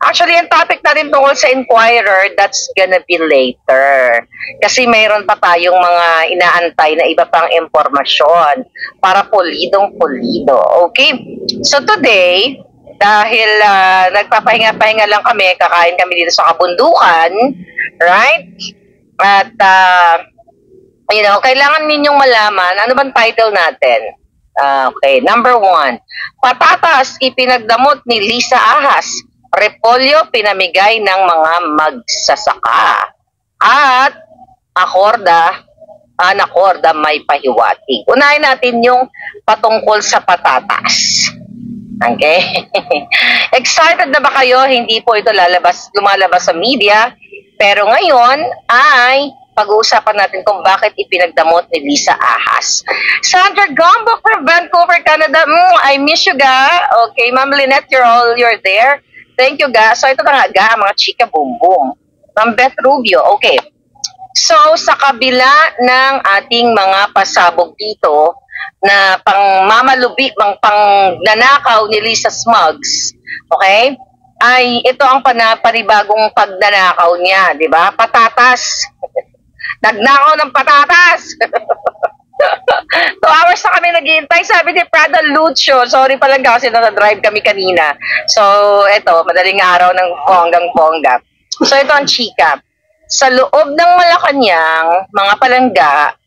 Actually, yung topic natin tungkol sa Inquirer, that's gonna be later. Kasi mayroon pa tayong mga inaantay na iba pang impormasyon para pulidong-pulido. Okay? So today, dahil nagpapahinga-pahinga lang kami, kakain kami dito sa kabundukan, right? At, kailangan ninyong malaman, ano bang title natin? Okay, number 1, patatas ipinagdamot ni Lisa Ahas, repolyo pinamigay ng mga magsasaka. At anakorda may pahiwatig. Unahin natin yung patungkol sa patatas. Okay? Excited na ba kayo? Hindi po ito lumalabas sa media. Pero ngayon ay pag-uusapan natin kung bakit ipinagdamot ni Lisa Ahas. Sandra Gombo from Vancouver, Canada. I miss you, ga. Okay, Ma'am Lynette, you're there. Thank you, ga. So, ito na nga, ga, mga chika boom boom. Ma'am Beth Rubio. Okay. So, sa kabila ng ating mga pasabog dito na pang nanakaw ni Lisa Smugs, okay, ay ito ang panibagong pagnanakaw niya, di ba? Patatas. Nagnakaw ng patatas. 2 hours na kami naghihintay. Sabi ni Prada Lucio, sorry pa lang kasi nasa-drive kami kanina. So, eto, madaling araw ng bonggang-bongga. So, ito ang chika. Sa loob ng Malacanang, mga palangga,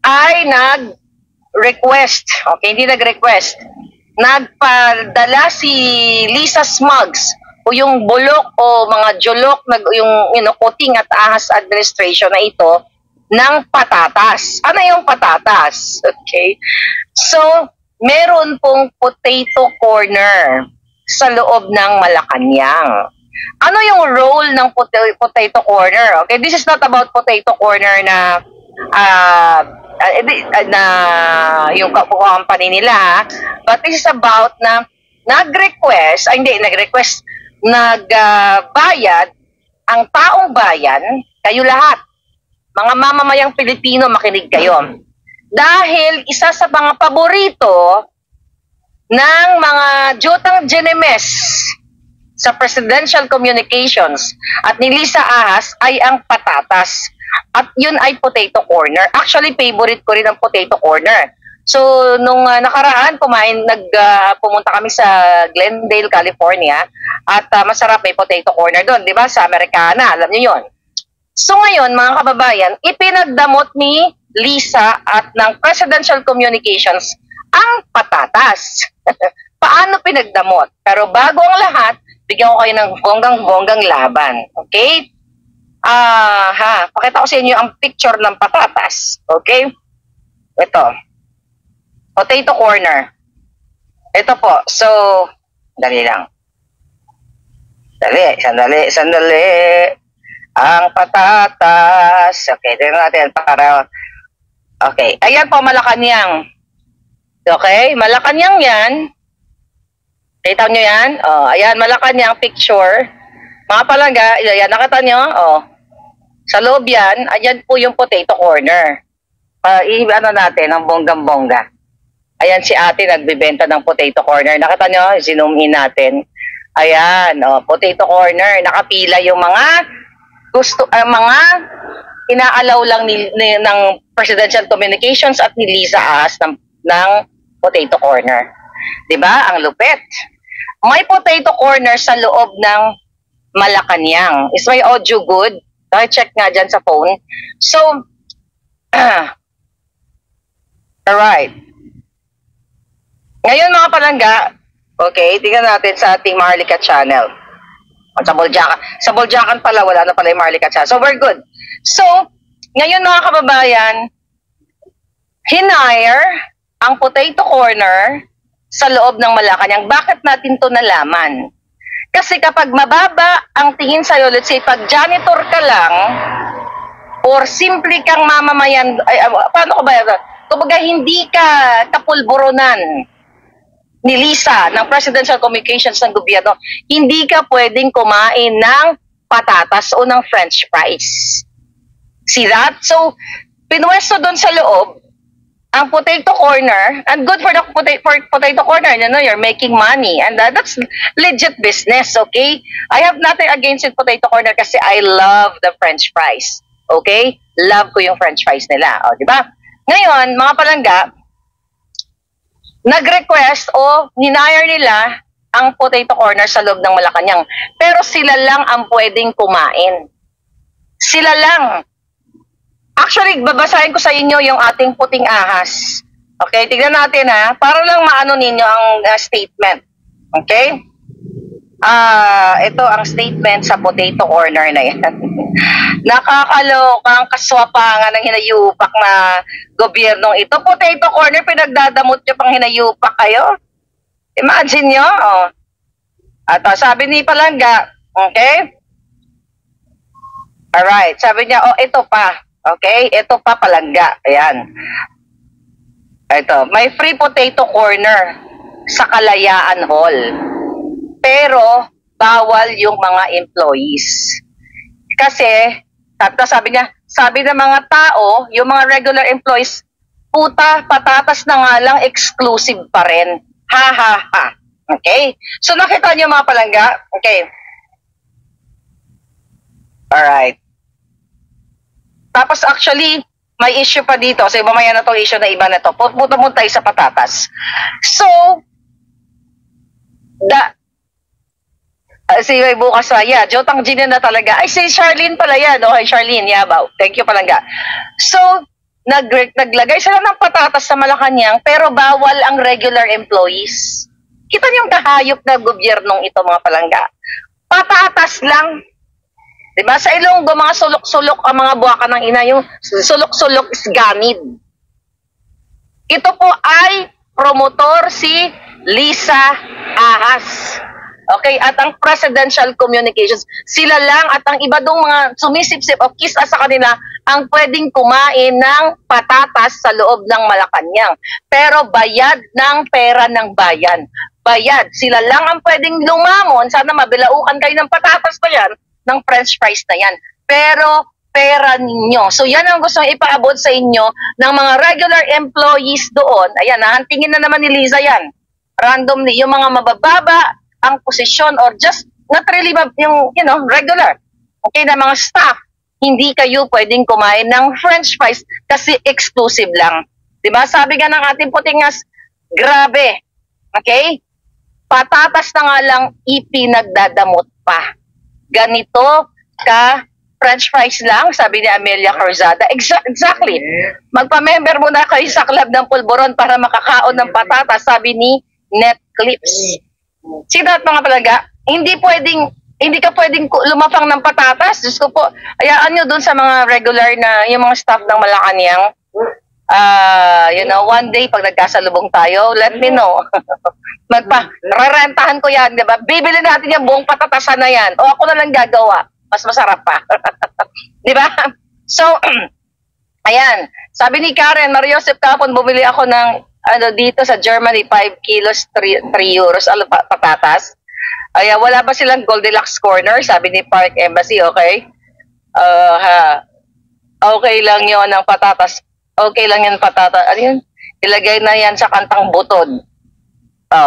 ay nag-request, okay, hindi nag-request, nagpadala si Lisa Smugs o yung bulok o mga julok, yung Kuting at Ahas administration na ito, ng patatas. Ano yung patatas? Okay? So, meron pong potato corner sa loob ng Malacanang. Ano yung role ng potato corner? Okay, this is not about potato corner na yung company nila, but this is about na nagbayad ang taong bayan, kayo lahat, mga mamamayang Pilipino, makinig kayo. Dahil isa sa mga paborito ng mga Jutang Genemes sa Presidential Communications at ni Lisa Ahas ay ang patatas. At yun ay potato corner. Actually, favorite ko rin ang potato corner. So, nung nakaraan, pumunta kami sa Glendale, California, at masarap may potato corner doon, di ba? Sa Americana, alam niyo yun. So ngayon, mga kababayan, ipinagdamot ni Lisa at ng Presidential Communications ang patatas. Paano pinagdamot? Pero bago ang lahat, bigyan ko kayo ng bonggang-bonggang laban. Okay? Pakita ko sa inyo ang picture ng patatas. Okay? Ito. Potato corner. Ito po. So, dali lang. Sandali. Ang patatas. Okay, tingnan natin para... Okay, ayan po, Malacanang. Okay, Malacanang yan. Kita nyo yan? Oh, ayan, Malacanang picture. Mga palangga, ayan, nakita nyo? Oh. Sa loob yan, ayan po yung potato corner. Ano natin, ang bonggang-bongga. Ayan si ate nagbibenta ng potato corner. Nakita nyo? Zoom in natin. Ayan, oh, potato corner. Nakapila yung mga mga inaalaw lang ng Presidential Communications at ni Lisa Ahas ng potato corner. 'Di ba? Ang lupit. May potato corner sa loob ng Malacanang. Is my audio good? Check nga dyan sa phone. So, alright. Ngayon mga palangga, okay, tingnan natin sa ating Maharlika channel. Sa Boljakan pala, wala na pala yung Maharlika channel. So, we're good. So, ngayon mga kababayan, hinire ang potato corner sa loob ng Malacanang. Bakit natin to nalaman? Kasi kapag mababa ang tingin sa'yo, let's say, pag janitor ka lang, or simple kang mamamayan, paano ko ba yan? Kumbaga, hindi ka kapulburonan ni Lisa ng Presidential Communications ng gobyerno, hindi ka pwedeng kumain ng patatas o ng French fries. See that? So, pinwesto doon sa loob ang potato corner, and good for the potato corner, you're making money, and that's legit business, okay? I have nothing against it, potato corner, kasi I love the French fries, okay? Love ko yung French fries nila, o, di ba? Ngayon, mga palangga, nag-request o hinire nila ang potato corner sa loob ng Malacanang, pero sila lang ang pwedeng kumain. Sila lang. Actually, babasahin ko sa inyo yung ating puting ahas. Okay, tignan natin ha, para lang maano ninyo ang statement. Okay? Ito ang statement sa potato corner na yan. Nakakaloka ang kaswapangan ng hinayupak na gobyernong ito. Potato corner, pinagdadamot nyo pang hinayupak kayo. Imagine nyo, oh. At sabi ni Palangga, okay? Alright, sabi niya, oh, ito pa. Okay, ito pa Palangga. Ayan. Ito, may free potato corner sa Kalayaan Hall. Pero, bawal yung mga employees. Kasi, sabi niya, sabi ng mga tao, yung mga regular employees, puta, patatas na nga lang, exclusive pa rin. Ha, ha, ha. Okay? So, nakita niyo mga Palangga? Okay. Alright. Tapos actually, may issue pa dito. So, mamaya na itong issue na iba na ito. Punta mo tayo sa patatas. So, si bukas Jotang Gina na talaga. Ay, si Charlene pala yan. Okay, Charlene, yabaw. Thank you Palangga. So, naglagay sila ng patatas sa Malacanang, pero bawal ang regular employees. Kita niyo yung kahayop na gobyernong ito, mga Palangga. Patatas lang. Diba? Sa Ilonggo, mga sulok-sulok ang mga buwaka ng ina, yung sulok-sulok is ganid. Ito po ay promotor si Lisa Ahas. Okay, at ang Presidential Communications, sila lang at ang iba dong mga sumisip-sip o kisa sa kanila ang pwedeng kumain ng patatas sa loob ng Malacanang. Pero bayad ng pera ng bayan. Bayad. Sila lang ang pwedeng lumamon. Sana mabilaukan kayo ng patatas na yan, ng French fries na yan. Pero pera ninyo. So yan ang gustong ipaabot sa inyo ng mga regular employees doon. Ayan, nahantingin na naman ni Liza yan. Randomly, yung mga mabababa ang posisyon or just not really yung, regular. Okay, na mga staff, hindi kayo pwedeng kumain ng French fries kasi exclusive lang. Diba? Sabi nga ng ating putingas, grabe. Okay? Patatas na nga lang ipinagdadamot pa. Ganito ka French fries lang, sabi ni Amelia Corzada. Exactly. Magpa-member muna kayo sa Club ng Pulburon para makakaon ng patatas, sabi ni Netclips. Sino at mga Palangga, hindi ka pwedeng lumapang ng patatas. Diyos ko po, ayaan nyo dun sa mga regular na, yung mga staff ng Malacanang, one day pag nagkasalubong tayo, let me know. Rarentahan ko yan, diba? Bibili natin yung buong patatasan na yan. O ako na lang gagawa. Mas masarap pa. Diba? So, ayan. Sabi ni Karen, Mariosep kahapon, bumili ako ng, dito sa Germany, 5 kilos, 3 euros, patatas. Ayan, wala ba silang Goldilocks corner? Sabi ni Park Embassy, okay? Okay lang yon ng patatas. Okay lang yan patatas. Ano yun? Ilagay na yan sa kantang butod.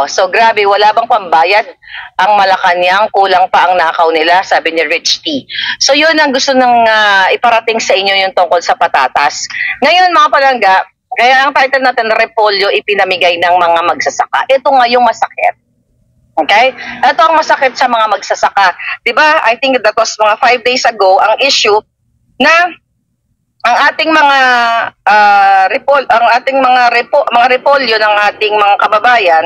So grabe, wala bang pambayad ang Malacanang, kulang pa ang nakaw nila, sabi ni Rich T. So yun ang gusto nang iparating sa inyo yung tungkol sa patatas. Ngayon mga Palangga, kaya ang title natin, Repolyo, ipinamigay ng mga magsasaka. Ito nga yung masakit. Okay? Ito ang masakit sa mga magsasaka. Diba? I think that was mga 5 days ago, ang issue na ang ating mga repolyo ng ating mga kababayan,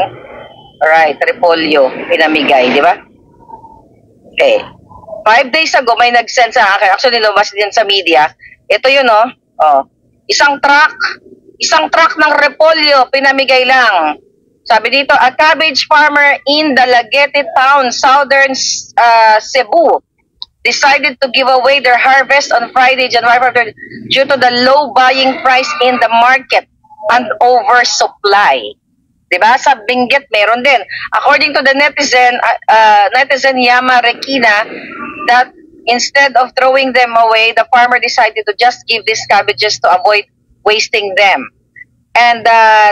alright, repolyo, pinamigay, di ba? Okay. 5 days ago, may nag-send sa akin, actually, lumabas din sa media, ito yun, isang truck ng repolyo, pinamigay lang. Sabi dito, a cabbage farmer in Dalaguete Town, Southern Cebu, decided to give away their harvest on Friday, January 4th, due to the low buying price in the market and oversupply. Diba? Sa Benguet, meron din. According to the netizen Yama Rekina, that instead of throwing them away, the farmer decided to just give these cabbages to avoid wasting them. And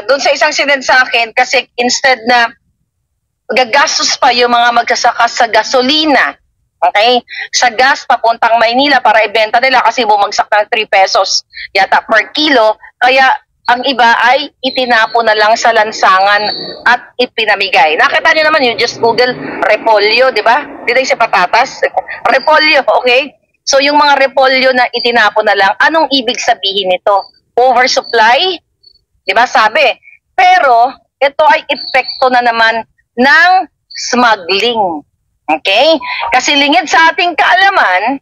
doon sa isang sinend sa akin, kasi instead na gagastos pa yung mga magsasaka sa gasolina, okay, sa gas papuntang Maynila para ibenta nila kasi bumagsak ng 3 pesos yata per kilo, kaya ang iba ay itinapo na lang sa lansangan at ipinamigay. Nakita niyo naman, you just Google repolyo, di ba? Dito sa patatas. Repolyo, okay? So yung mga repolyo na itinapo na lang, anong ibig sabihin nito? Oversupply? Di ba sabi? Pero ito ay epekto na naman ng smuggling. Okay? Kasi lingid sa ating kaalaman,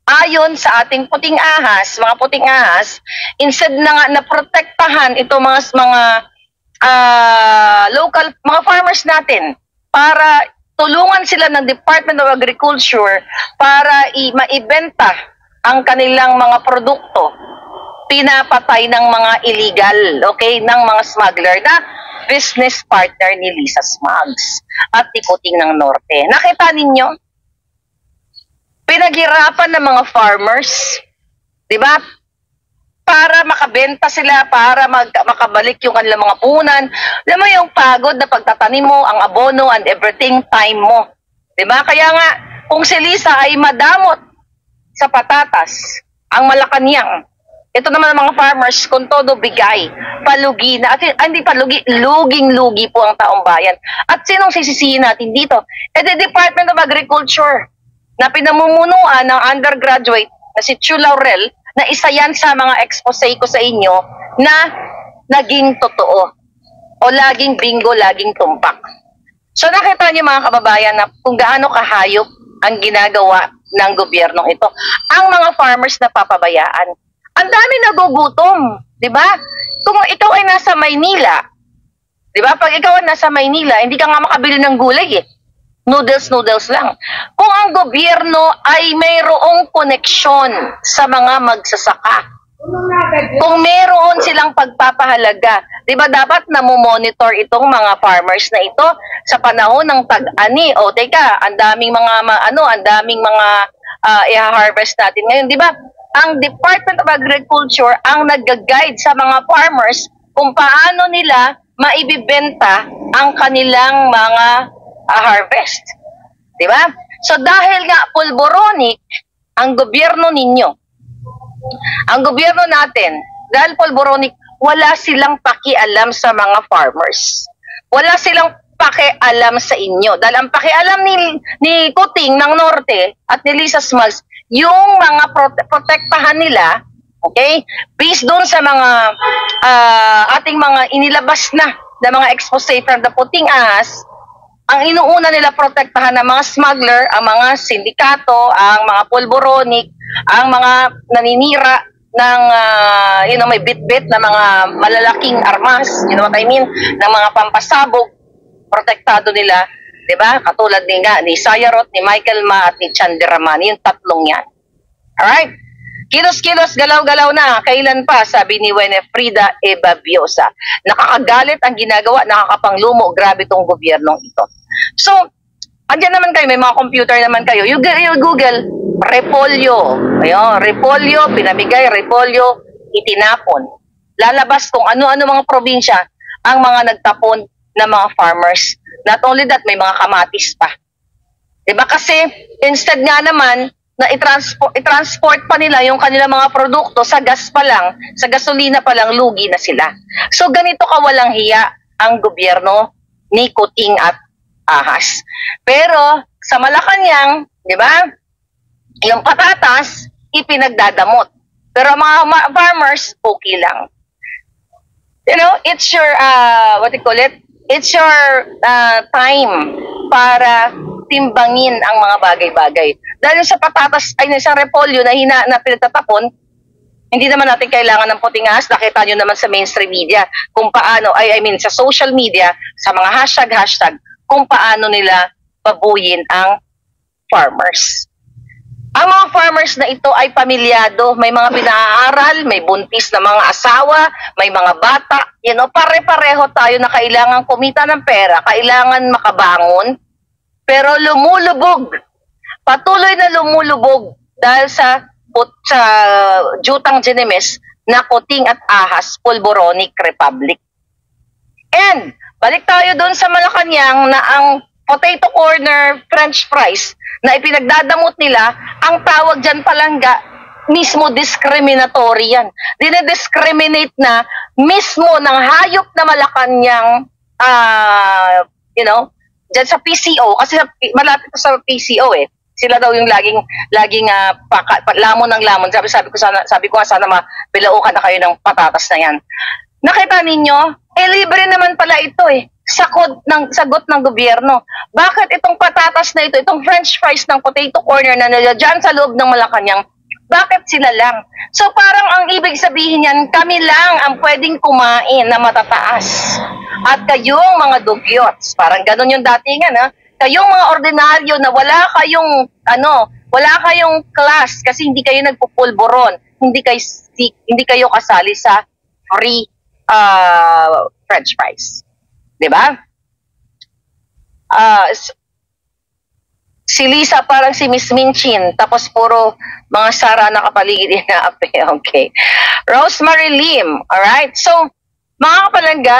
ayon sa ating puting ahas, mga puting ahas, instead na nga naprotektahan ito mga local, mga farmers natin para tulungan sila ng Department of Agriculture para maibenta ang kanilang mga produkto, pinapatay ng mga illegal, okay, ng mga smuggler na business partner ni Lisa Smugs at ni Kuting ng Norte. Nakita ninyo? Pinaghirapan ng mga farmers, di ba? Para makabenta sila, para makabalik yung kanilang mga punan. Alam mo yung pagod na pagtatanim mo, ang abono and everything, time mo. Di ba? Kaya nga, kung si Lisa ay madamot sa patatas, ang Malacanang, ito naman ang mga farmers, kung todo bigay, palugi na, at hindi palugi, luging-lugi po ang taong bayan. At sinong sisisihin natin dito? The Department of Agriculture, na pinamumunuan ng undergraduate na si Chu Laurel, na isa yan sa mga expose ko sa inyo na naging totoo. O laging bingo, laging tumpak. So nakita niyo mga kababayan na kung gaano kahayop ang ginagawa ng gobyernong ito. Ang mga farmers na papabayaan. Ang dami nagugutom, di ba? Kung ikaw ay nasa Maynila, di ba? Pag ikaw ay nasa Maynila, hindi ka nga makabili ng gulay eh. Noodles lang. Kung ang gobyerno ay mayroong koneksyon sa mga magsasaka, kung mayroon silang pagpapahalaga, di ba dapat namomonitor itong mga farmers na ito sa panahon ng tag-ani? O teka, ang daming mga i-harvest natin ngayon, di ba? Ang Department of Agriculture ang nag-guide sa mga farmers kung paano nila maibibenta ang kanilang mga harvest. Di ba? So dahil nga pulboronic ang gobyerno ninyo, ang gobyerno natin, dahil pulboronic, wala silang pakialam sa mga farmers. Wala silang pakialam sa inyo. Dahil ang pakialam ni Kuting ng Norte at ni Lisa Smugs, yung mga protektahan nila, okay, based doon sa mga ating mga inilabas na mga expose from the puting ahas, ang inuuna nila protektahan ng mga smuggler, ang mga sindikato, ang mga pulboronic, ang mga naninira ng may bit-bit na mga malalaking armas, you know what I mean, ng mga pampasabog, protektado nila, 'di ba? Katulad ni Sayarot, ni Michael Ma at ni Chandiraman, yung tatlong 'yan. Alright? Kilos-kilos, galaw-galaw na. Kailan pa, sabi ni Winifrida Ebabiosa. Nakakagalit ang ginagawa, nakakapanglumo. Grabe tong gobyernong ito. So, andyan naman kayo, may mga computer naman kayo. You Google, repolyo. Ayun, repolyo, pinamigay, repolyo, itinapon. Lalabas kung ano-ano mga probinsya ang mga nagtapon na mga farmers. Not only that, may mga kamatis pa. Diba kasi, instead nga naman, na i-transport pa nila yung kanilang mga produkto sa gas pa lang, sa gasolina pa lang, lugi na sila. So ganito kawalang hiya ang gobyerno ni Kuting at ahas. Pero sa Malacanang, di ba, yung patatas, ipinagdadamot. Pero mga farmers, okay lang. You know, it's your, it's your time para timbangin ang mga bagay-bagay. Dahil sa patatas, ay sa repolyo na pinagtatapon, hindi naman natin kailangan ng puting ahas. Nakita nyo naman sa mainstream media kung paano, sa social media, sa mga hashtag, kung paano nila babuyin ang farmers. Ang mga farmers na ito ay pamilyado, may mga pinaaral, may buntis na mga asawa, may mga bata, pare-pareho tayo na kailangan kumita ng pera, kailangan makabangon, pero lumulubog. Patuloy na lumulubog dahil sa Jutang Ginemes na Kuting at Ahas Pulboronic Republic. And balik tayo doon sa Malacanang na ang potato corner french fries na ipinagdadamot nila, ang tawag dyan palangga, mismo discriminatory yan. Dinediscriminate na mismo ng hayop na Malacanang, dyan sa PCO, kasi malapit sa PCO eh. Sila daw yung laging lamon ng lamon. Sabi ko sana mabilaukan na kayo ng patatas na yan. Nakita ninyo, libre naman pala ito eh. Sagot ng gobyerno. Bakit itong patatas na ito, itong french fries ng potato corner na dyan sa loob ng Malacanang, bakit sila lang? So parang ang ibig sabihin yan, kami lang ang pwedeng kumain na matataas. At kayong mga dugyots, parang ganun yung datingan ha, kayong mga ordinaryo na wala kayong class kasi hindi kayo nagpupulboron, hindi kayo kasali sa free french fries. 'Di ba? Si Lisa parang si Miss Minchin, tapos puro mga Sara nakapaligid na ape. Okay. Rosemary Lim, alright? So, mga kapalangga,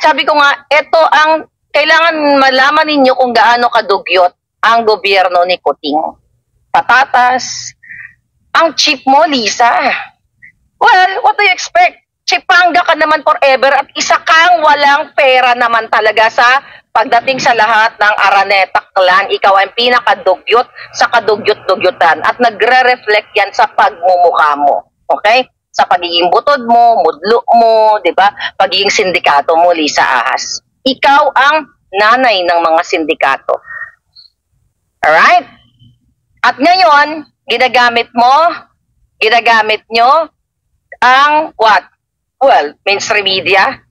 sabi ko nga, ito ang kailangan malaman ninyo kung gaano kadugyot ang gobyerno ni Kuting. Patatas, ang cheap mo, Lisa. Well, what do you expect? Chipanga ka naman forever at isa kang walang pera naman talaga sa pagdating sa lahat ng Araneta clan. Ikaw ang pinakadugyot sa kadugyot-dugyotan at nagre-reflect yan sa pagmumukha mo. Okay? Sa pagiging butod mo, mudlo mo, di ba? Pagiging sindikato mo, Lisa Ahas. Ikaw ang nanay ng mga sindikato. Alright? At ngayon, ginagamit nyo ang what? Well, mainstream media.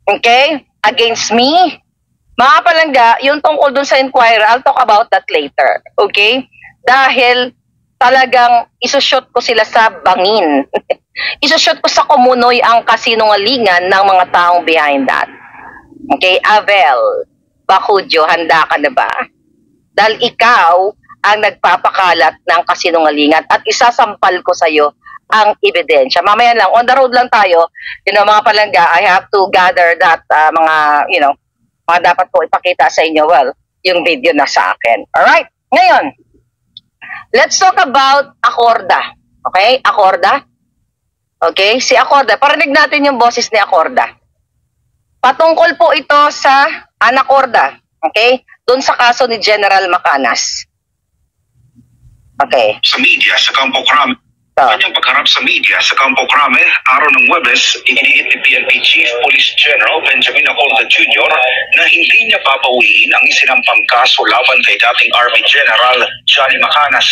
Okay? Against me. Mga palangga, yung tungkol dun sa inquiry, I'll talk about that later. Okay? Dahil talagang isushoot ko sila sa bangin. Isushoot ko sa kumunoy ang kasinungalingan ng mga taong behind that. Okay, Avel, Bakudyo, handa ka na ba? Dahil ikaw ang nagpapakalat ng kasinungalingan at isasampal ko sa iyo ang ebidensya. Mamaya lang, on the road lang tayo, mga palangga, I have to gather that mga dapat ko ipakita sa inyo. Well, yung video na sa akin. Alright, ngayon, let's talk about Acorda. Okay, Acorda. Okay, si Acorda, parinig natin yung boses ni Acorda. Patungkol po ito sa Anacorda, okay? Doon sa kaso ni General Macanas. Okay. Sa media, sa Campo Crame, kanyang pagharap sa media sa Campo Crame, araw ng Huwebes, iniit ni PNP Chief Police General Benjamin Acorda Jr. na hindi niya papawiin ang isinampang kaso laban kay dating Army General Johnny Macanas.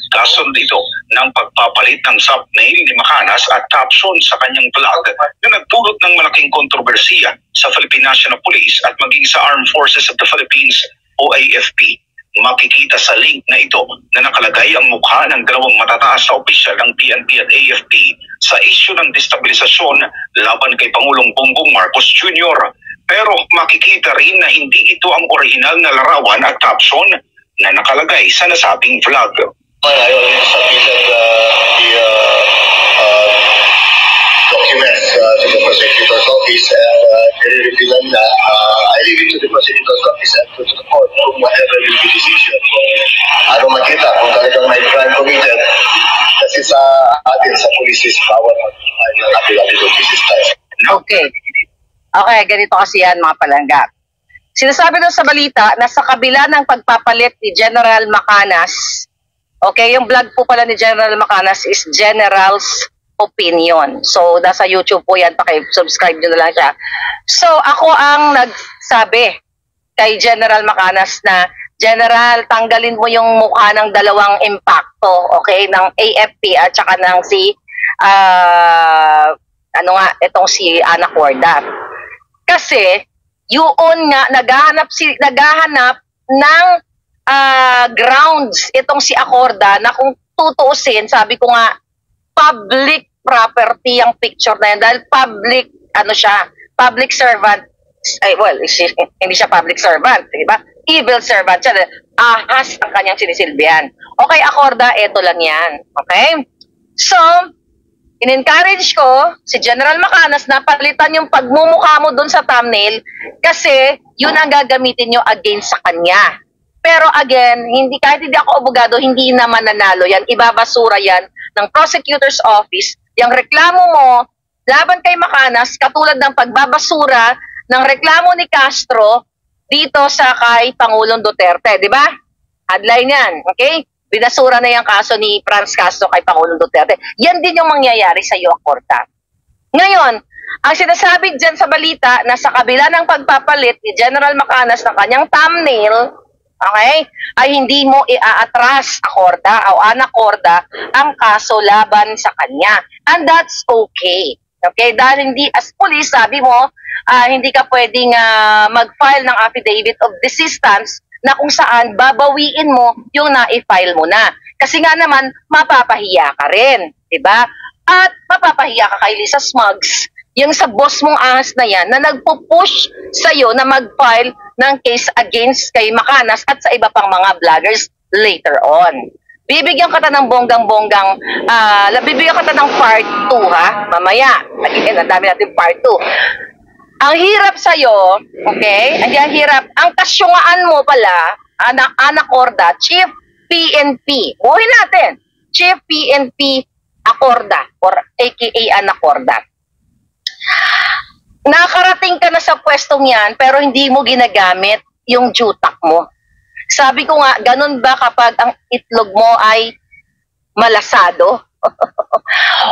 Kaso dito ng pagpapalit ng thumbnail ni Macanas at caption sa kanyang vlog na nagdulot ng malaking kontrobersiya sa Philippine National Police at maging sa Armed Forces of the Philippines o AFP. Makikita sa link na ito na nakalagay ang mukha ng dalawang matataas na opisyal ng PNP at AFP sa isyu ng destabilisasyon laban kay Pangulong Bongbong Marcos Jr. Pero makikita rin na hindi ito ang orihinal na larawan at caption na nakalagay sa nasabing vlog. I already submitted the documents to the prosecutor's office and nire-revealan na I leave it to the prosecutor's office and to the court kung whatever will be decision. Ano makita kung talagang may crime committed kasi sa atin sa police is bawal ng appeal to justice. Okay. Okay, ganito kasi yan mga palangga. Sinasabi doon sa balita na sa kabila ng pagpapalit ni General Macanas, okay, yung vlog po pala ni General Macanas is General's Opinion. So, nasa YouTube po yan, paki-subscribe nyo na lang siya. So, ako ang nagsabi kay General Macanas na, General, tanggalin mo yung mukha ng dalawang impacto, okay, ng AFP at saka ng itong si Anacorda. Kasi, yun nga, naghahanap ng grounds itong si Acorda na kung tutuusin, sabi ko nga, public property ang picture na yan dahil public, public servant, hindi siya public servant, di ba? Evil servant siya, ahas ang kanyang sinisilbihan. Okay, Acorda, eto lang yan. Okay? So, in-encourage ko si General Macanas na palitan yung pagmumukha mo dun sa thumbnail kasi yun ang gagamitin nyo against sa kanya. Pero again, kahit hindi ako abogado, hindi naman nanalo yan. Ibabasura yan ng prosecutor's office. Yung reklamo mo laban kay Macanas, katulad ng pagbabasura ng reklamo ni Castro dito sa kay Pangulong Duterte, di ba? Headline yan, okay? Binasura na yung kaso ni Franz Castro kay Pangulong Duterte. Yan din yung mangyayari sa iyo, Acorda. Ngayon, ang sinasabi dyan sa balita na sa kabila ng pagpapalit ni General Macanas ng kanyang thumbnail, okay, ay hindi mo i-atras, Acorda, o Anacorda, ang kaso laban sa kanya. And that's okay. Okay, dahil hindi, as police, sabi mo, hindi ka pwedeng mag-file ng affidavit of desistance na kung saan babawiin mo yung na-file mo na. Kasi nga naman, mapapahiya ka rin, di ba? At mapapahiya ka kay Lisa Smugs, yung sa boss mong ahas na yan, na nagpo-push sa'yo na mag-file ng case against kay Macanas at sa iba pang mga vloggers later on. Bibigyan kita ng bonggang-bonggang, bibigyan kita ng part 2 ha, mamaya. Again, ang dami natin part 2. Ang hirap sa'yo, okay? Ang hirap. Ang kasyungaan mo pala, Anacorda, Chief PNP. Buhin natin. Chief PNP Acorda or aka Anacorda. Nakarating ka na sa pwestong yan pero hindi mo ginagamit yung jutak mo. Sabi ko nga, ganun ba kapag ang itlog mo ay malasado?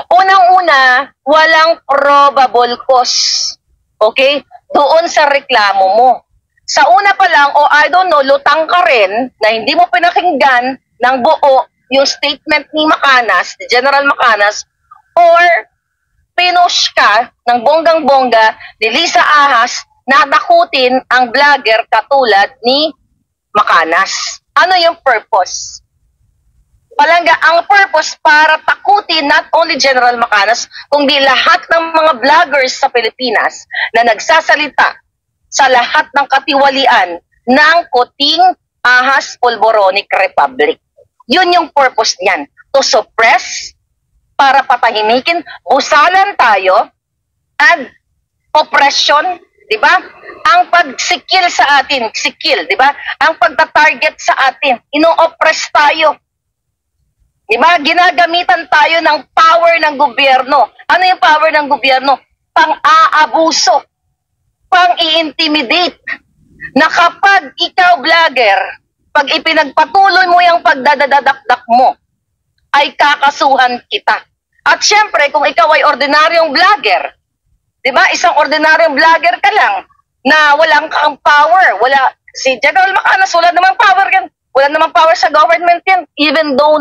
Unang-una, walang probable cause. Okay? Doon sa reklamo mo. Sa una pa lang, I don't know, lutang ka rin na hindi mo pinakinggan ng buo yung statement ni Macanas, ni General Macanas, or pinush ka ng bonggang-bongga ni Lisa Ahas na takutin ang vlogger katulad ni Macanas. Ano yung purpose? Palangga, ang purpose para takutin not only General Macanas, kundi lahat ng mga vloggers sa Pilipinas na nagsasalita sa lahat ng katiwalian ng Kuting Ahas Polboronic Republic. Yun yung purpose niyan. To suppress, para patahimikin, busalan tayo, and oppression, di ba? Ang pagsikil sa atin, sikil, di ba? Ang pagta-target sa atin, ino-oppress tayo. Di ba? Ginagamitan tayo ng power ng gobyerno. Ano yung power ng gobyerno? Pang-aabuso, pang-i-intimidate. Na kapag ikaw, vlogger, pag ipinagpatuloy mo yung pagdadadakdak mo, ay kakasuhan kita. At syempre, kung ikaw ay ordinaryong vlogger, di ba? Isang ordinaryong vlogger ka lang, na walang kang power. Si General Macanas, wala namang power yan. Wala namang power sa government yan. Even though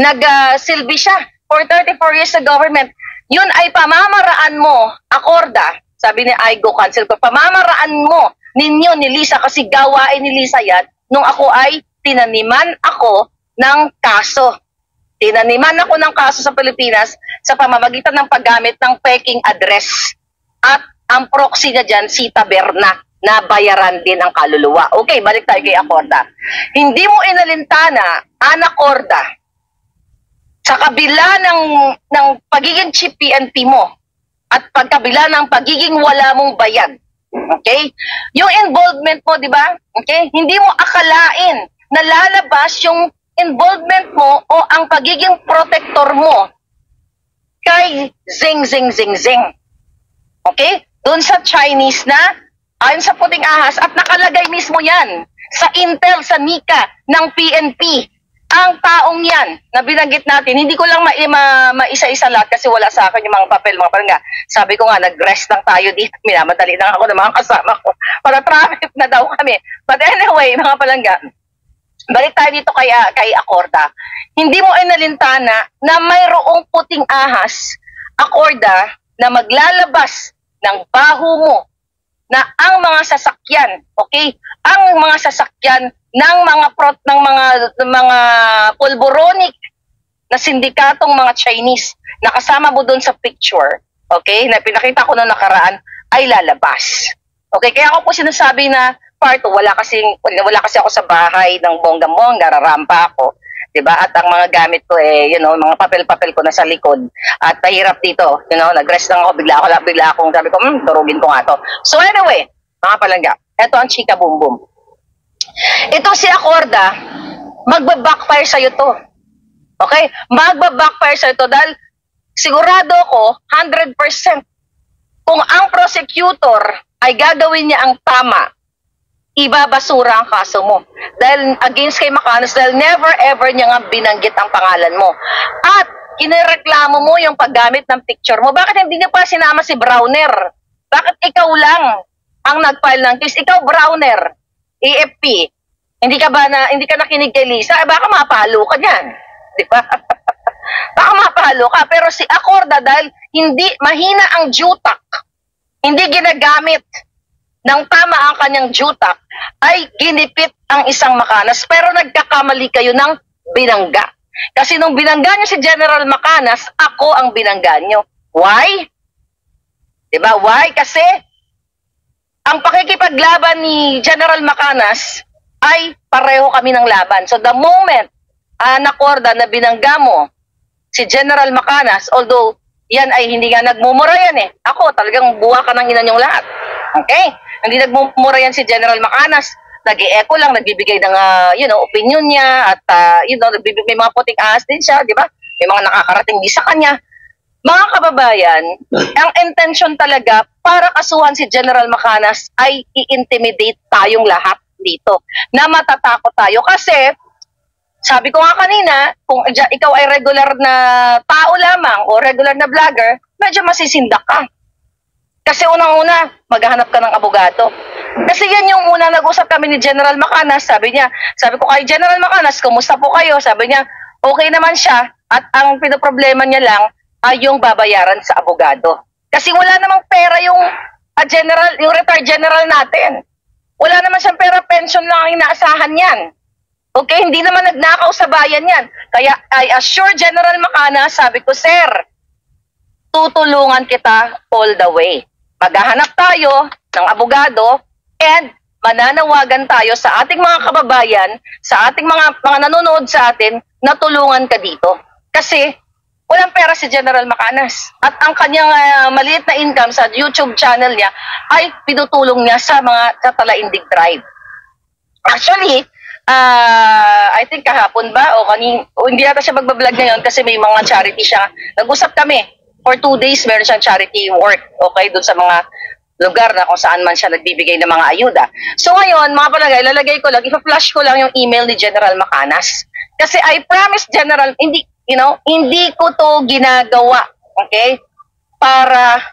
nag-silbi siya for 34 years sa government. Yun ay pamamaraan mo, Acorda, sabi ni Aigo Council ko, pamamaraan mo ninyo ni Lisa kasi gawain ni Lisa yan nung ako ay tinaniman ako ng kaso. Tinaniman ako ng kaso sa Pilipinas sa pamamagitan ng paggamit ng peking address. At ang proxy niya dyan, si Taberna, na bayaran din ang kaluluwa. Okay, balik tayo kay Acorda. Hindi mo inalintana, Anacorda, sa kabila ng pagiging chief PNP mo at pagkabila ng pagiging wala mong bayad. Okay? Yung involvement mo, di ba? Okay? Hindi mo akalain na lalabas yung involvement mo o ang pagiging protector mo kay Zing Zing Zing Zing. Okay? Doon sa Chinese na ayon sa Puting Ahas at nakalagay mismo yan sa intel, sa NICA ng PNP. Ang taong yan na binanggit natin, hindi ko lang maisa-isa lahat kasi wala sa akin yung mga papel, mga palangga. Sabi ko nga, nag-rest lang tayo dito. Minamadali lang ako ng mga kasama ko para traffic na daw kami. But anyway, mga palangga, balik tayo dito kay Acorda. Hindi mo inalintana na mayroong Puting Ahas, Acorda, na maglalabas ng baho mo na ang mga sasakyan, okay? Ang mga sasakyan ng mga pulboronic na sindikatong mga Chinese na kasama mo doon sa picture, okay? Na pinakita ko noong nakaraan ay lalabas. Okay, kaya ako po sinasabi na part 2, wala kasi ako sa bahay ng bonggang-bongga, rarampa ako. 'Di ba? At ang mga gamit ko mga papel-papel ko nasa likod. At nahirap dito, nag-rest lang ako, bigla akong sabi ko, durugin ko nga to. So anyway, mga palangga, eto ang chika boom boom. Ito si Acorda, magba-backfire sa'yo to. Okay? Magba-backfire sa'yo to dahil sigurado ko 100% kung ang prosecutor ay gagawin niya ang tama, ibabasura ang kaso mo. Dahil against kay Macanas, dahil never ever niya nga binanggit ang pangalan mo. At inireklamo mo yung paggamit ng picture mo. Bakit hindi niya pa sinama si Browner? Bakit ikaw lang ang nag-file ng case? Ikaw, Browner, AFP. Hindi ka nakinig kay Lisa? Baka mapalo ka niyan. Di ba? Baka mapalo ka. Pero si Acorda, dahil hindi mahina ang jutak, hindi ginagamit ng tama ang kanyang jutak, ay ginipit ang isang Macanas. Pero nagkakamali kayo ng binangga. Kasi nung binangga niyo si General Macanas, ako ang binangga niyo. Why? Diba? Why? Kasi ang pakikipaglaban ni General Macanas ay pareho kami ng laban. So the moment, Acorda, na binangga mo si General Macanas, although yan ay hindi nga nagmumura yan Ako, talagang buwa ka ng ina niyong lahat. Okay? Hindi nagmumura yan si General Macanas. Nag-i-echo lang, nagbibigay ng, opinion niya, at, may mga puting ahas din siya, di ba? May mga nakakarating di sa kanya. Mga kababayan, ang intention talaga para kasuhan si General Macanas ay i-intimidate tayong lahat dito. Na matatakot tayo. Kasi, sabi ko nga kanina, kung ikaw ay regular na tao lamang o regular na vlogger, medyo masisindak ka. Kasi unang-una, maghahanap ka ng abogado. Kasi yan yung una nag-usap kami ni General Macanas. Sabi ko kay General Macanas, kumusta po kayo? Sabi niya, okay naman siya. At ang pinoproblema niya lang ay yung babayaran sa abogado. Kasi wala namang pera yung retired general natin. Wala naman siyang pera, pension lang ang inaasahan yan. Okay, hindi naman nagnakaw sa bayan yan. Kaya I assure General Macanas, sabi ko, sir, tutulungan kita all the way. Maghahanap tayo ng abogado and mananawagan tayo sa ating mga kababayan, sa ating mga nanonood sa atin, na tulungan ka dito. Kasi walang pera si General Macanas. At ang kanyang maliit na income sa YouTube channel niya ay pinutulong niya sa mga Talaindig tribe. Actually, I think kahapon ba o hindi yata siya magbablog ngayon kasi may mga charity siya. Nag-usap kami for 2 days, meron siyang charity work, okay, doon sa mga lugar na kung saan man siya nagbibigay ng mga ayuda. So ngayon, mga palagay, ilalagay ko lang, ipa-flash ko lang yung email ni General Macanas. Kasi I promise General, hindi ko to ginagawa, okay, para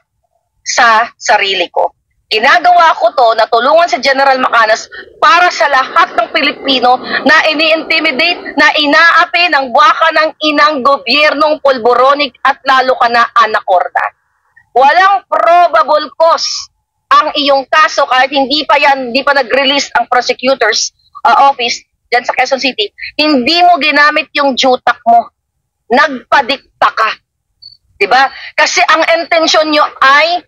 sa sarili ko. Ginagawa ko to na tulungan si General Macanas para sa lahat ng Pilipino na ini-intimidate, na inaapi ng buwaka ng inang gobyernong pulboronik at lalo ka na Acorda. Walang probable cause ang iyong kaso kahit hindi pa nag-release ang prosecutor's office dyan sa Quezon City. Hindi mo ginamit yung jutak mo. Nagpadikta ka. Diba? Kasi ang intensyon nyo ay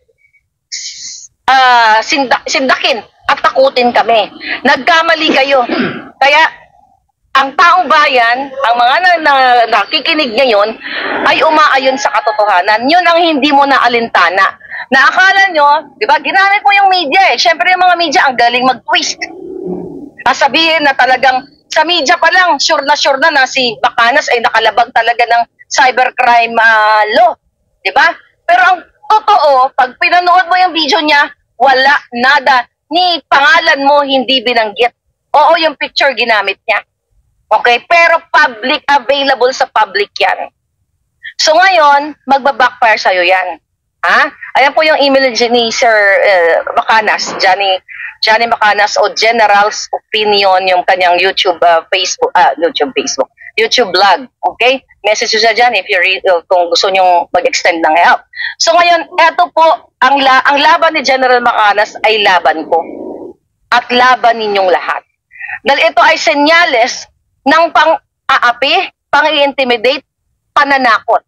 sindakin at takutin kami. Nagkamali kayo. Kaya ang taong bayan, ang mga nakikinig ngayon, ay umaayon sa katotohanan. Yun ang hindi mo naalintana. Naakala nyo, di ba, ginamit mo yung media Siyempre yung mga media ang galing mag-twist. Sabihin na talagang sa media pa lang, sure na si Macanas ay nakalabag talaga ng cybercrime law. Di ba? Pero ang totoo, pag pinanood mo yung video niya, wala, nada, ni pangalan mo hindi binanggit. Oo, yung picture ginamit niya. Okay? Pero public, available sa public yan. So ngayon, magbabackfire sa'yo yan. Ayan po yung email ni Sir Macanas, Johnny Macanas o General's Opinion, yung kanyang YouTube vlog. Okay? Message nyo dyan kung gusto nyo mag-extend ng help. So ngayon, eto po, ang laban ni General Macanas ay laban ko. At laban ninyong lahat. Dahil ito ay senyales ng pang-aapi, pang-i-intimidate, pananakot.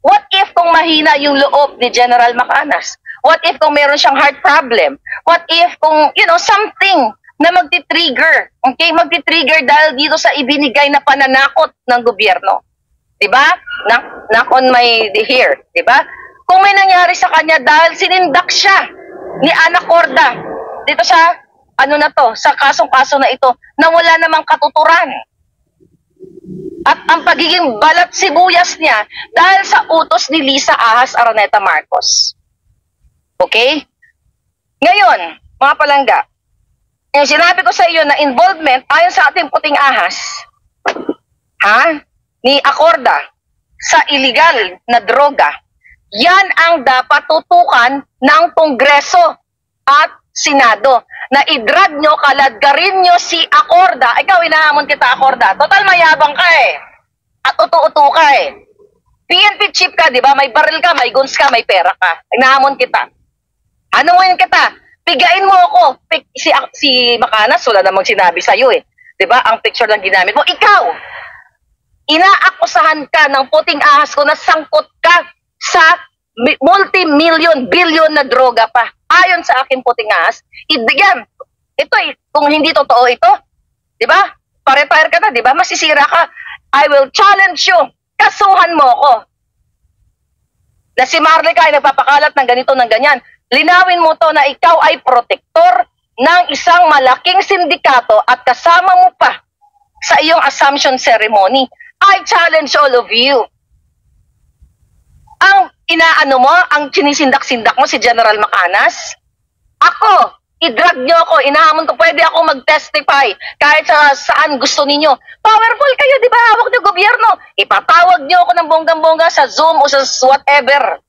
What if kung mahina yung loob ni General Macanas? What if kung meron siyang heart problem? What if kung, something na magti-trigger. Okay? Magti-trigger dahil dito sa ibinigay na pananakot ng gobyerno. Diba? Knock on my ear. Diba? Kung may nangyari sa kanya dahil sinindak siya ni Ana Corda dito sa sa kasong-kaso na ito na wala namang katuturan. At ang pagiging balat sibuyas niya dahil sa utos ni Lisa Ahas Araneta Marcos. Okay? Ngayon, mga palangga, yung sinabi ko sa iyo na involvement ayon sa ating puting ahas, ni Acorda sa illegal na droga, yan ang dapat tutukan ng Kongreso at Senado. Na i-drag nyo, kaladgarin nyo si Acorda. Ikaw, inahamon kita, Acorda. Total, mayabang ka eh. At uto-uto ka eh. PNP chief ka, di ba? May baril ka, may guns ka, may pera ka. Inahamon kita. Ano mo yun kita? Pigain mo ako. Si Macanas, wala namang sinabi sa'yo eh. Di ba? Ang picture lang ginamit mo. Ikaw, inaakusahan ka ng puting ahas ko na sangkot ka sa multi-million, billion na droga pa. Ayon sa akin puting ahas, yan, ito kung hindi totoo ito, di ba? Pare-pare ka na, di ba? Masisira ka. I will challenge you. Kasuhan mo ko. Na si Marlica ay nagpapakalat ng ganito, ng ganyan. Linawin mo to na ikaw ay protektor ng isang malaking sindikato at kasama mo pa sa iyong assumption ceremony. I challenge all of you. Ang inaano mo, ang sinisindak-sindak mo si General Macanas, ako, i-drag nyo ako, inahamon ko, pwede ako mag-testify kahit saan gusto ninyo. Powerful kayo, di ba? Hawak ng gobyerno. Ipatawag nyo ako ng bonggang-bongga sa Zoom o sa whatever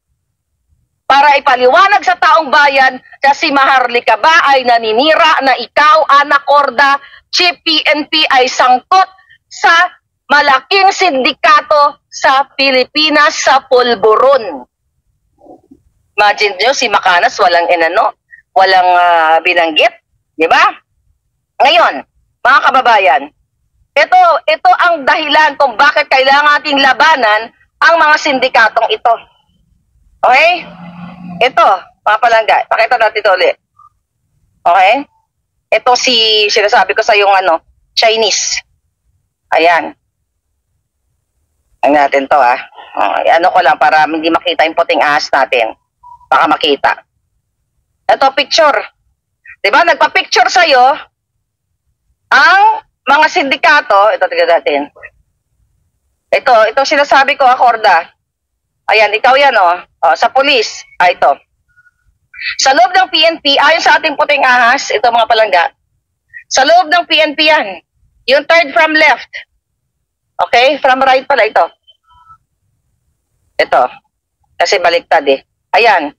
para ipaliwanag sa taong bayan na si Maharlika ba ay naninira na ikaw, Ana Corda, Chief PNP ay sangkot sa malaking sindikato sa Pilipinas sa pulburon. Imagine nyo, si Macanas walang walang binanggit, di ba? Ngayon, mga kababayan, ito ang dahilan kung bakit kailangan ating labanan ang mga sindikatong ito. Okay? Ito, mga palangga, pakita natin ito ulit. Okay? Ito sinasabi ko sa yung Chinese. Ayan. Ang natin to ano ko lang para hindi makita yung puting ahas natin. Baka makita. Ito picture. 'Di ba? Nagpa-picture sa iyo ang mga sindikato, ito tingnan natin. Ito sinasabi ko, Acorda. Ayan, ikaw yan sa pulis. Ito. Sa loob ng PNP, ayon sa ating puting ahas, ito mga palangga. Sa loob ng PNP yan. Yung third from left. Okay? From right pala ito. Ito. Kasi baliktad eh. Ayan.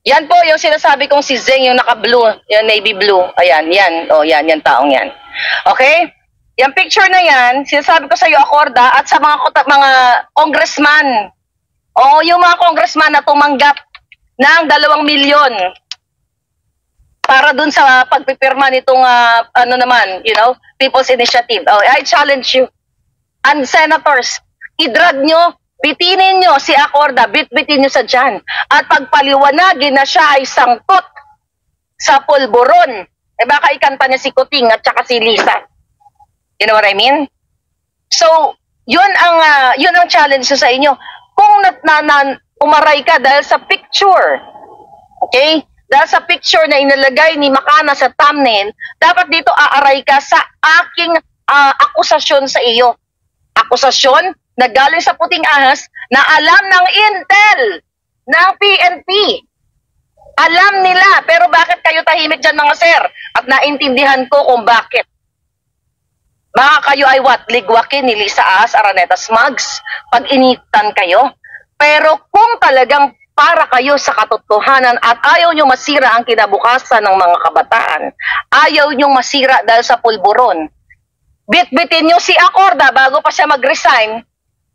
Yan po yung sinasabi kong si Zeng, yung naka-blue, yung navy blue. Ayan, yan. Yan taong yan. Okay? Yung picture na yan, sinasabi ko sa iyo, Acorda, at sa mga congressman. Yung mga congressman na tumanggap ng 2 milyon para dun sa pagpipirma nitong, People's Initiative. I challenge you. And senators, i-drag nyo, bitinin nyo si Acorda, bitbitin nyo sa dyan. At pagpaliwanagin na siya ay sangkot sa pulburon. Baka ikanta niya si Kuting at saka si Lisa. You know what I mean? So, yun ang challenge sa inyo. Kung umaray ka dahil sa picture, okay? Dahil sa picture na inalagay ni Macanas sa thumbnail, dapat dito aaray ka sa aking akusasyon sa iyo. Akusasyon na galing sa puting ahas na alam ng intel ng PNP. Alam nila, pero bakit kayo tahimik dyan mga sir? At naintindihan ko kung bakit. Baka kayo ay ligwakin ni Lisa Ahas Araneta Smugs pag initan kayo. Pero kung talagang para kayo sa katotohanan at ayaw nyo masira ang kinabukasan ng mga kabataan, ayaw nyo masira dahil sa pulburon, bitbitin nyo si Acorda bago pa siya mag-resign,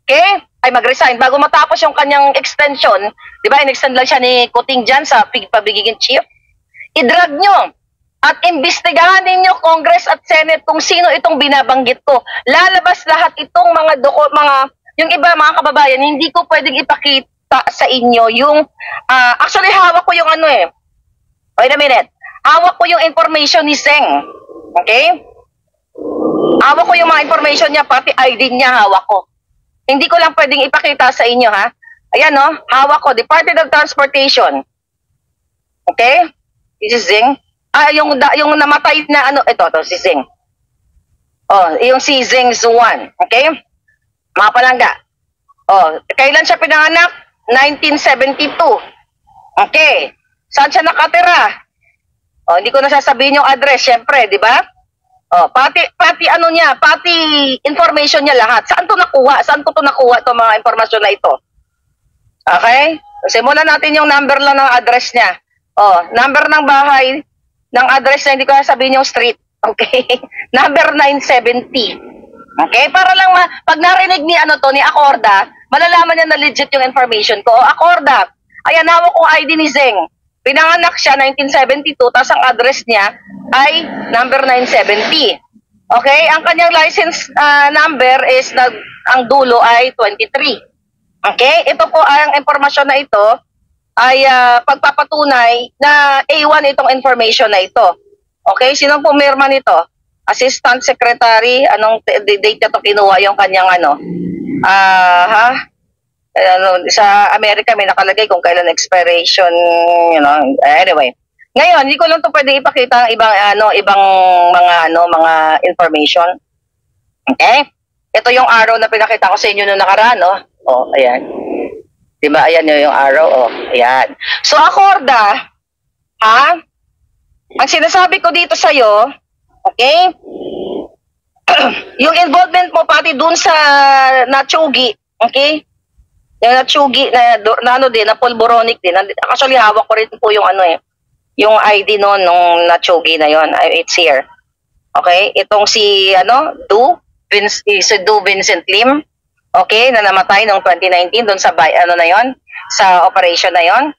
okay? Ay mag-resign, bago matapos yung kanyang extension, di ba, in-extend lang siya ni Kuting dyan sa pabigiging chief, i-drag nyo at imbestigahan ninyo Congress at Senate kung sino itong binabanggit ko. Lalabas lahat itong yung iba mga kababayan, hindi ko pwedeng ipakita sa inyo yung, actually hawak ko yung wait a minute, hawak ko yung information ni Zeng. Okay? Hawak ko yung mga information niya, pati ID niya hawak ko. Hindi ko lang pwedeng ipakita sa inyo, ha? Ayan, no? Hawak ko, Department of Transportation. Okay? This is Zing. Yung namatay na ano, ito, si Zing. Oh, yung si Zing Zuan. Okay? Mga palangga. Oh, kailan siya pinanganak? 1972. Okay. Saan siya nakatira? Oh, hindi ko na sasabihin yung address, syempre, di ba? Oh, pati ano niya, pati information niya lahat. Saan to nakuha? Saan ko to nakuha itong mga informasyon na ito? Okay? Simulan natin yung number lang ng address niya. Oh, number ng bahay, ng address na hindi ko sabihin yung street. Okay? Number 970. Okay? Para lang pag narinig ni ni Acorda, malalaman niya na legit yung information ko. O, Acorda, ayan, hawak kong ID ni Zeng. Pinanganak siya 1972, tapos ang address niya ay number 970. Okay? Ang kanyang license number is, ang dulo ay 23. Okay? Ito po, ang informasyon na ito ay pagpapatunay na A1 itong information na ito. Okay? Sinong pumirma nito? Assistant Secretary, anong date na ito kinuha yung kanyang sa Amerika may nakalagay kung kailan expiration, anyway. Ngayon, hindi ko lang to pwede ipakita ang ibang mga information. Okay? Ito yung arrow na pinakita ko sa inyo noong nakaraan, no? Oh, ayan. Diba? Ayan yung arrow, oh. Ayan. So, Acorda, ha? Ang sinasabi ko dito sa'yo, okay? Yung involvement mo pati dun sa Nachugi, okay? Yung Nachugi na Pulboronic din. Actually, hawak ko rin po yung yung ID nung Nachugi na yon. It's here. Okay? Itong si Du Vincent Lim. Okay, na namatay noong 2019 doon sa na yon, sa operation na yon.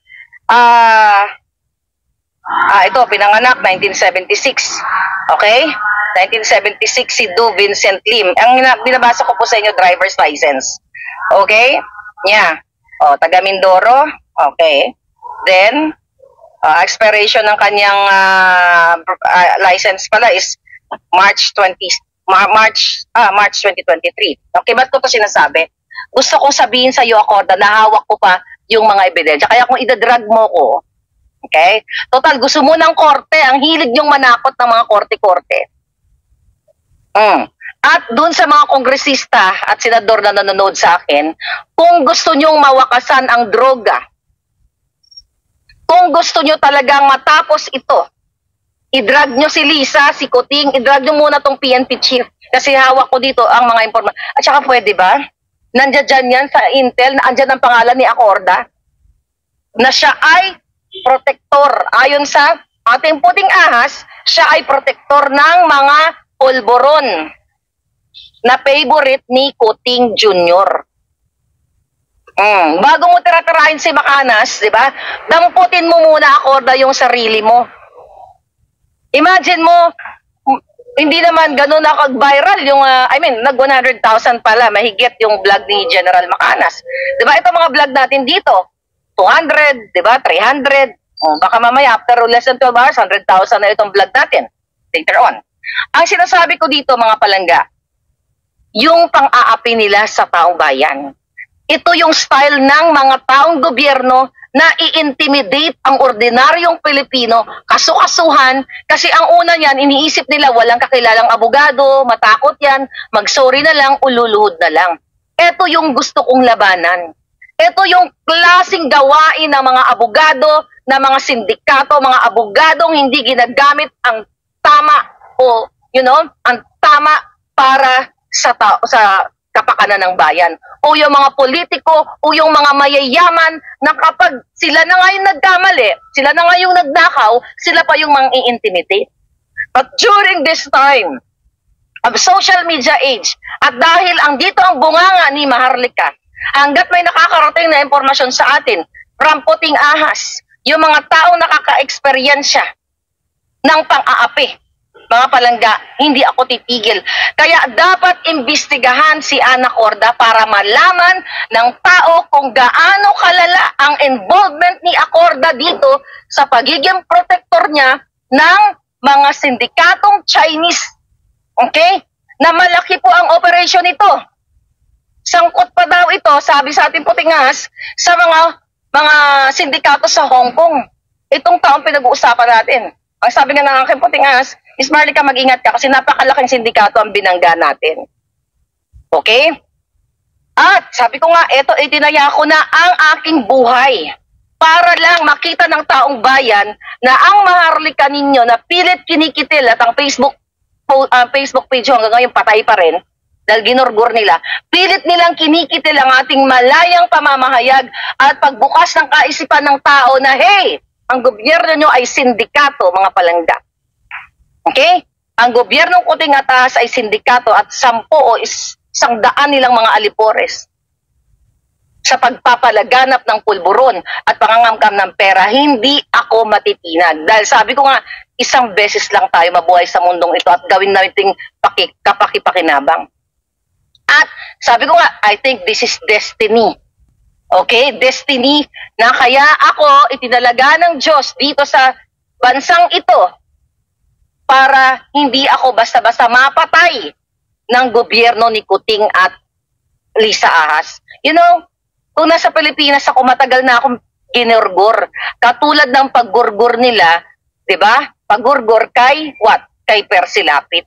Ito pinanganak 1976. Okay? 1976 si Du Vincent Lim. Ang binabasa ko po sa inyo driver's license. Okay? Yeah. Oh, taga Mindoro. Okay. Then expiration ng kanyang license pala is March 2023. Okay, ba't ko to sinasabi? Gusto kong sabihin sa iyo, Acorda, na hawak ko pa yung mga ebidensya. Kaya kung idadrag mo ko, okay? Total, gusto mo ng korte. Ang hilig yung manakot ng mga korte-korte. At dun sa mga kongresista at senador na nanonood sa akin, kung gusto nyong mawakasan ang droga, kung gusto nyo talagang matapos ito, i-drag nyo si Lisa, si Kuting, i-drag nyo muna tong PNP chief. Kasi hawak ko dito ang mga informasyon. At saka pwede ba? Nandiyan dyan yan sa Intel, na andyan ang pangalan ni Acorda, na siya ay protector. Ayon sa ating puting ahas, siya ay protector ng mga pulboron na favorite ni Kuting Jr. Bago mo tira-tirahin si Macanas, di ba? Damputin mo muna, Acorda, yung sarili mo. Imagine mo, hindi naman ganun nakag-viral yung, nag 100,000 pala, mahigit yung vlog ni General Macanas. Di ba? Ito mga vlog natin dito, 200, di ba? 300. Baka mamaya, after less than 12 hours, 100,000 na itong vlog natin. Later on. Ang sinasabi ko dito, mga palangga, yung pang-aapi nila sa taong bayan. Ito yung style ng mga taong gobyerno na i-intimidate ang ordinaryong Pilipino, kasukasuhan, kasi ang una niyan, iniisip nila walang kakilalang abogado, matakot yan, mag-sorry na lang, ululuhod na lang. Ito yung gusto kong labanan. Ito yung klaseng gawain ng mga abogado, ng mga sindikato, mga abogadong hindi ginagamit ang tama o, ang tama para sa kapakanan ng bayan. O yung mga politiko, o yung mga mayayaman na kapag sila na nga yung nagkamali, sila na nga yung nagnakaw, sila pa yung mang-i-intimidate. But during this time of social media age, at dahil dito ang bunganga ni Maharlika, hanggat may nakakarating na impormasyon sa atin, from puting ahas, yung mga taong nakaka-eksperyensya ng pang-aapi, mga palangga, hindi ako titigil. Kaya dapat imbestigahan si Acorda para malaman ng tao kung gaano kalala ang involvement ni Acorda dito sa pagiging protector niya ng mga sindikatong Chinese. Okay? Na malaki po ang operation nito. Sangkot pa daw ito, sabi sa ating putingas, sa mga sindikato sa Hong Kong. Itong taong pinag-uusapan natin. Ang sabi nga ng aking putingas, Miss Marlica, mag-ingat ka kasi napakalaking sindikato ang binangga natin. Okay? At sabi ko nga, eto, itinaya ko na ang aking buhay para lang makita ng taong bayan na ang Maharlika ninyo na pilit kinikitil at ang Facebook page hanggang ngayon patay pa rin dahil ginurgur nila, pilit nilang kinikitil ang ating malayang pamamahayag at pagbukas ng kaisipan ng tao na, hey, ang gobyerno nyo ay sindikato, mga palangga. Okay? Ang gobyernong Kuting Atas ay sindikato at 10 o 100 nilang mga alipores sa pagpapalaganap ng pulburon at pangangamkam ng pera. Hindi ako matitinag. Dahil sabi ko nga, isang beses lang tayo mabuhay sa mundong ito at gawin natin kapakipakinabang. At sabi ko nga, I think this is destiny. Okay? Destiny na kaya ako itinalaga ng Diyos dito sa bansang ito para hindi ako basta-basta mapatay ng gobyerno ni Kuting at Lisa Ahas. You know, kung nasa Pilipinas ako, matagal na akong ginurgur. Katulad ng paggurgur nila, di ba? Paggurgur kay what? Kay Percy Lapid.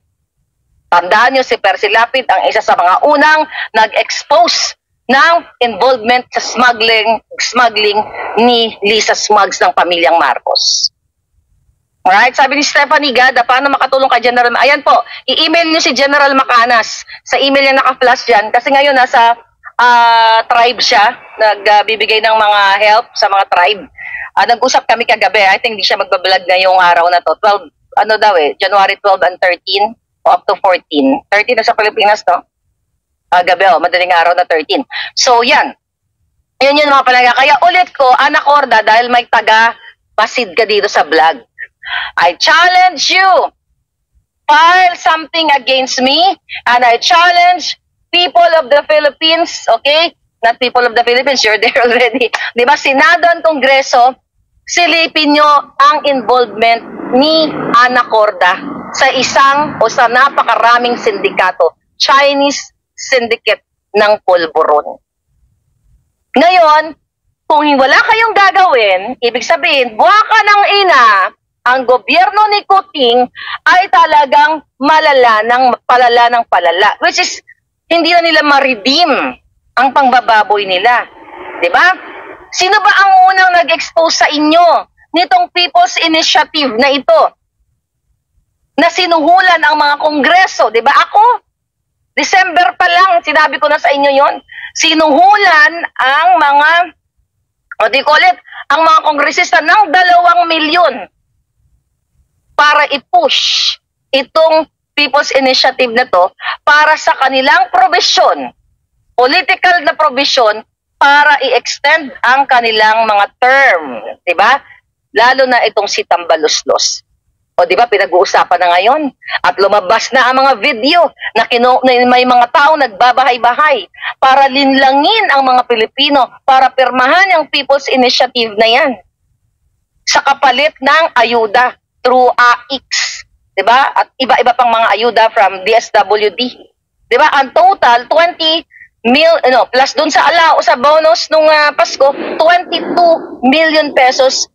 Tandaan nyo, si Percy Lapid ang isa sa mga unang nag-expose ng involvement sa smuggling ni Lisa Smugs ng pamilyang Marcos. Alright, sabi ni Stephanie Gada, paano makatulong kay General? Ayan po, i-email niyo si General Macanas. Sa email niya naka-flash dyan. Kasi ngayon nasa tribe siya, nagbibigay ng mga help sa mga tribe. Nag-usap kami kagabi, I think hindi siya magbablog ngayong araw na to. 12, ano daw January 12 and 13 o up to 14. 13 na sa Pilipinas, no? Gabi, madaling araw na 13. So, yan. Yun yun mga palaga. Kaya ulit ko, Anacorda, dahil may taga-pasid ka dito sa vlog. I challenge you, file something against me, and I challenge people of the Philippines, okay? Not people of the Philippines, you're there already. Di ba, Senado at Kongreso, silipin nyo ang involvement ni Anacorda sa isang o sa napakaraming sindikato, Chinese syndicate ng pulburon. Ngayon, kung wala kayong gagawin, ibig sabihin, buwaka ng ina, ang gobyerno ni Kuting ay talagang palala ng palala. Which is, hindi na nila ma-redeem ang pangbababoy nila. Diba? Sino ba ang unang nag-expose sa inyo nitong People's Initiative na ito? Na sinuhulan ang mga kongreso. Diba? Ako, December pa lang, sinabi ko na sa inyo yon. Sinuhulan ang mga, ang mga kongresista ng 2 milyon para i-push itong People's Initiative na to para sa kanilang provision, political na provision, para i-extend ang kanilang mga term. Diba? Lalo na itong si Tambaluslos. O diba, pinag-uusapan na ngayon. At lumabas na ang mga video na may mga tao nagbabahay-bahay para linlangin ang mga Pilipino para pirmahan ang People's Initiative na yan. Sa kapalit ng ayuda through AIX, 'di ba? At iba-iba pang mga ayuda from DSWD. 'Di ba? Ang total 20 plus dun sa alao sa bonus nung Pasko, 22 million pesos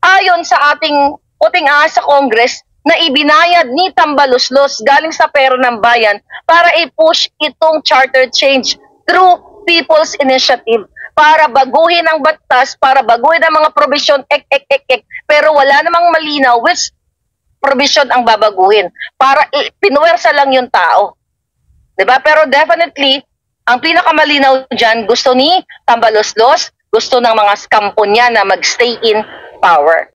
ayon sa ating Kuting Ahas sa Congress na ibinayad ni Tambaluslos galing sa pera ng bayan para i-push itong charter change through People's Initiative para baguhin ang batas, para baguhin ang mga provision, pero wala namang malinaw which provision ang babaguhin. Para pinuwersa lang yung tao. Diba? Pero definitely, ang pinakamalinaw dyan, gusto ni Tambaluslos, gusto ng mga skampo niya na mag-stay in power.